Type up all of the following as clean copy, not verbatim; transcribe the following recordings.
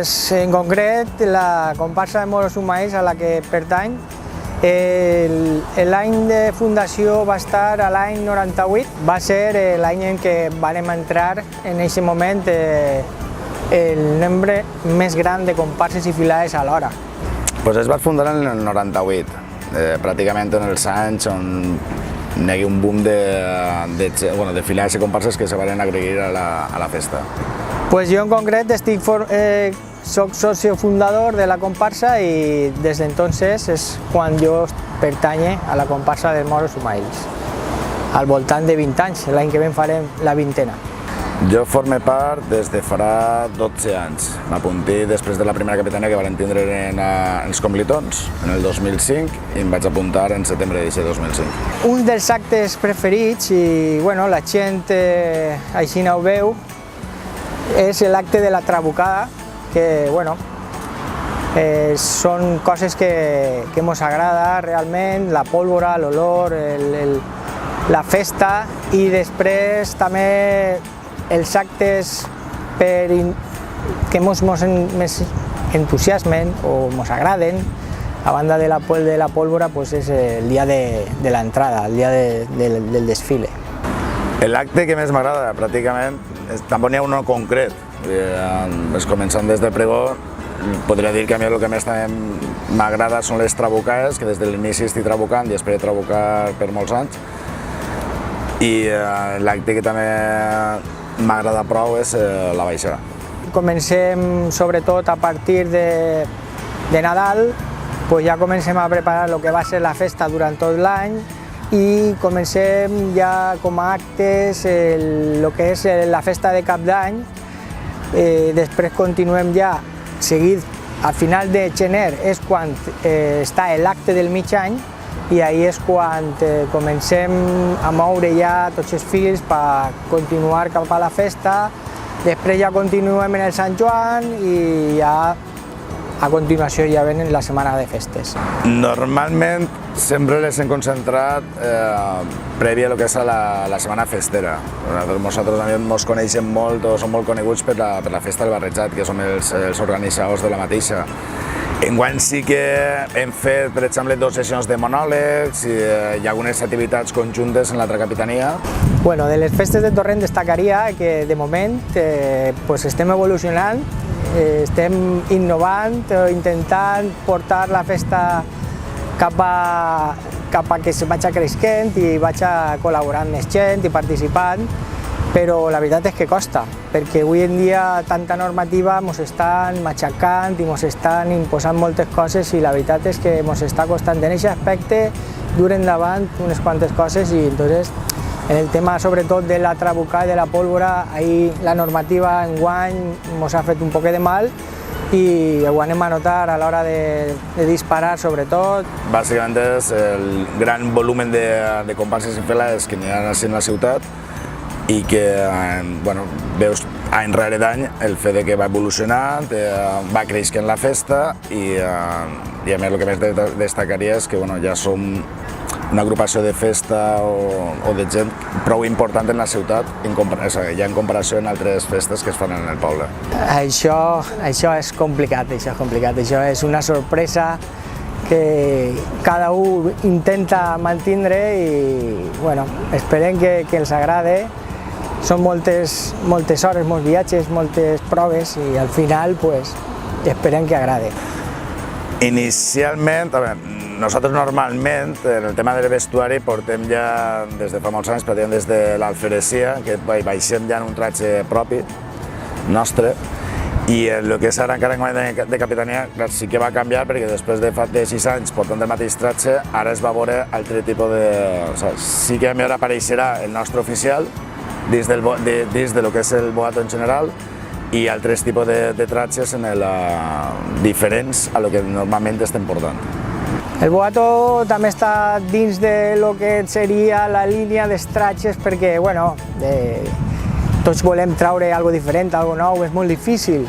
Pues en concret la comparsa de moros humans a la que pertany, l'any de fundació va estar a l'any 98, va ser l'any en què vam entrar en aquest moment el nombre més gran de comparses i filades alhora. Pues es va fundar en el 98, pràcticament en els anys on hi havia un boom de filades i comparses que se van agregar a la festa. Pues jo en concret soc socio fundador de la comparsa i des d'entonces és quan jo pertanye a la comparsa dels moros humans, al voltant de 20 anys, l'any que ve farem la vintena. Jo forme part des de farà 12 anys. M'apunté després de la primera capitania que vam tindre en els Comblitons, en el 2005, i em vaig apuntar en setembre d'aquest 2005. Un dels actes preferits, i bueno, la gent així ho veu, és l'acte de la trabucada, que bueno, són coses que ens agrada realment, la pólvora, l'olor, la festa, i després també els actes que ens entusiasmen o ens agraden, a banda de la pólvora, és el dia de l'entrada, el dia del desfile. L'acte que més m'agrada, pràcticament, tampoc n'hi ha un concret. Començant des del pregó, podria dir que a mi el que més m'agrada són les trabucades, que des de l'inici estic trabucant i espero trabucar per molts anys. I l'acte que també m'agrada prou és la baixada. Comencem sobretot a partir de Nadal, ja comencem a preparar el que va ser la festa durant tot l'any i comencem ja com a actes el que és la festa de Cap d'Any. Després continuem ja seguit, al final de gener és quan està l'acte del mig any i ahir és quan comencem a moure ja tots els fils per continuar cap a la festa. Després ja continuem en el Sant Joan i ja a continuació ja venen la setmana de festes. Normalment sempre les hem concentrat prèvia a lo que és la setmana festera. Nosaltres ens coneixem molt o som molt coneguts per la festa del barrejat, que som els organitzadors de la mateixa. Enguany sí que hem fet, per exemple, 2 sessions de monòlegs i hi ha algunes activitats conjuntes en l'altra capitania. Bueno, de les festes de Torrent destacaria que de moment estem evolucionant, estem innovant, intentant portar la festa cap a que se vagi creixent i vagi col·laborant més gent i participant, però la veritat és que costa, perquè avui en dia tanta normativa ens estan matxacant i ens estan imposant moltes coses i la veritat és que ens està costant en aquest aspecte dur endavant unes quantes coses i entonces en el tema sobretot de la trabucada i de la pólvora, ahir la normativa enguany ens ha fet un poc de mal i ho anem a notar a l'hora de disparar sobretot. Bàsicament és el gran volum de comparses i filades que n'hi ha en la ciutat i que veus any rere d'any el fet que va evolucionant, va creixent la festa i a més el que més destacaria és que ja som una agrupació de festa o de gent prou important en la ciutat ja en comparació amb altres festes que es fan en el poble. Això és complicat, això és una sorpresa que cada un intenta mantindre i esperem que els agrade. Són moltes hores, molts viatges, moltes proves i al final esperem que agrade. Inicialment, nosaltres normalment en el tema del vestuari portem ja des de fa molts anys, des de l'alferesia, que baixem ja en un tratge propi nostre i el que és ara encara de capitania sí que va canviar perquè després de 6 anys portant el mateix tratge ara es va veure altre tipus de... Sí que a mi ara apareixerà el nostre oficial dins del que és el boato en general i altres tipus de tratges diferents a lo que normalment estem portant. El boato també està dins de lo que seria la línia dels tratges perquè, tots volem traure alguna cosa diferent, alguna cosa nou, és molt difícil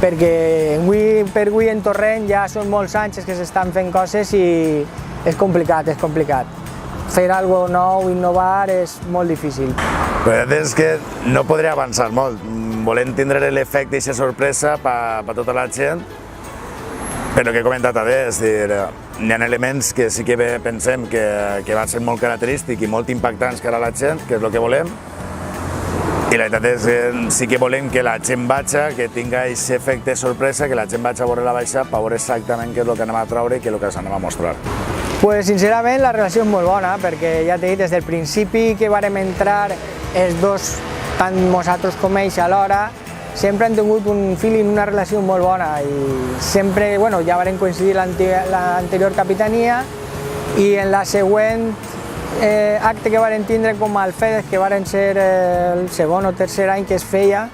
perquè per avui en Torrent ja són molts anys que s'estan fent coses i és complicat. Fer alguna cosa nou, innovar, és molt difícil. La veritat és que no podré avançar molt. volem tindre l'efecte i la sorpresa per tota la gent, però que he comentat ara, és dir, hi ha elements que sí que pensem que van ser molt característics i molt impactants per a la gent, que és el que volem, i la veritat és que sí que volem que la gent vagi, que tingui aquest efecte sorpresa, que la gent vagi a veure la baixa per veure exactament què és el que anem a treure i què és el que anem a mostrar. Pues sincerament la relació és molt bona, perquè ja t'he dit des del principi que vàrem entrar els dos, tant nosaltres com ells alhora, sempre hem tingut un feeling, una relació molt bona i sempre, bueno, ja vàrem coincidir l'anterior capitania i en la següent acte que vàrem tindre com a alferes, que vàrem ser el segon o tercer any que es feia,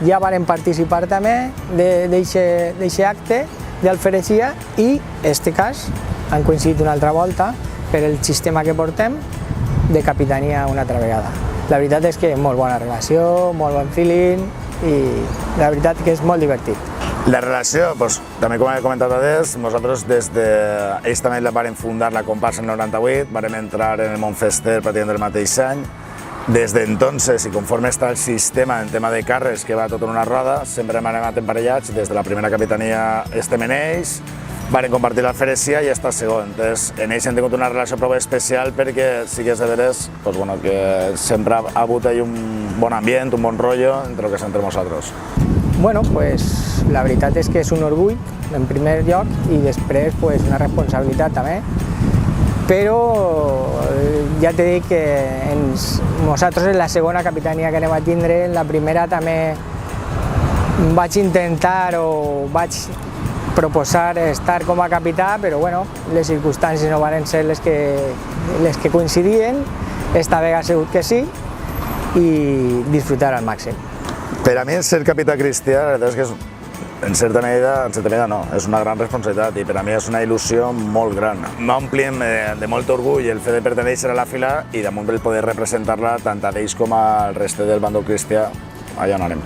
ja vàrem participar també d'aquest acte d'alferesia i, en aquest cas, han coincidit una altra volta per el sistema que portem de capitania una altra vegada. La veritat és que molt bona relació, molt bon feeling i la veritat que és molt divertit. La relació, doncs, també com he comentat abans, nosaltres ells també varen fundar la comparsa en el 98, vàrem entrar en el món fester pràcticament el mateix any. Des d'entonces, i conforme està el sistema en tema de càrrecs que va tot en una roda, sempre hem anat emparellats, des de la primera capitania estem en ells, varen compartir l'alferesia i està segon. Entonces, en ells hem tingut una relació prou especial perquè sí que és de veres que sempre ha hagut un bon ambient, un bon rotllo entre el que és entre nosaltres. Bueno, pues la veritat és que és un orgull, en primer lloc, i després pues, una responsabilitat també, però ja t'he dit que nosaltres en la segona capitania que anem a tindre, en la primera també vaig intentar o vaig proposar estar com a capità, però bueno, les circumstàncies no van ser les que coincidien, esta vegada ha sigut que sí, i disfrutar al màxim. Per a mi, ser capità cristià, la veritat és que en certa medida no, és una gran responsabilitat i per a mi és una il·lusió molt gran. M'ompliem de molt orgull el fet de pertenèixer a la fila i damunt el poder representar-la tant a ells com al reste del bàndol cristià allà on anem.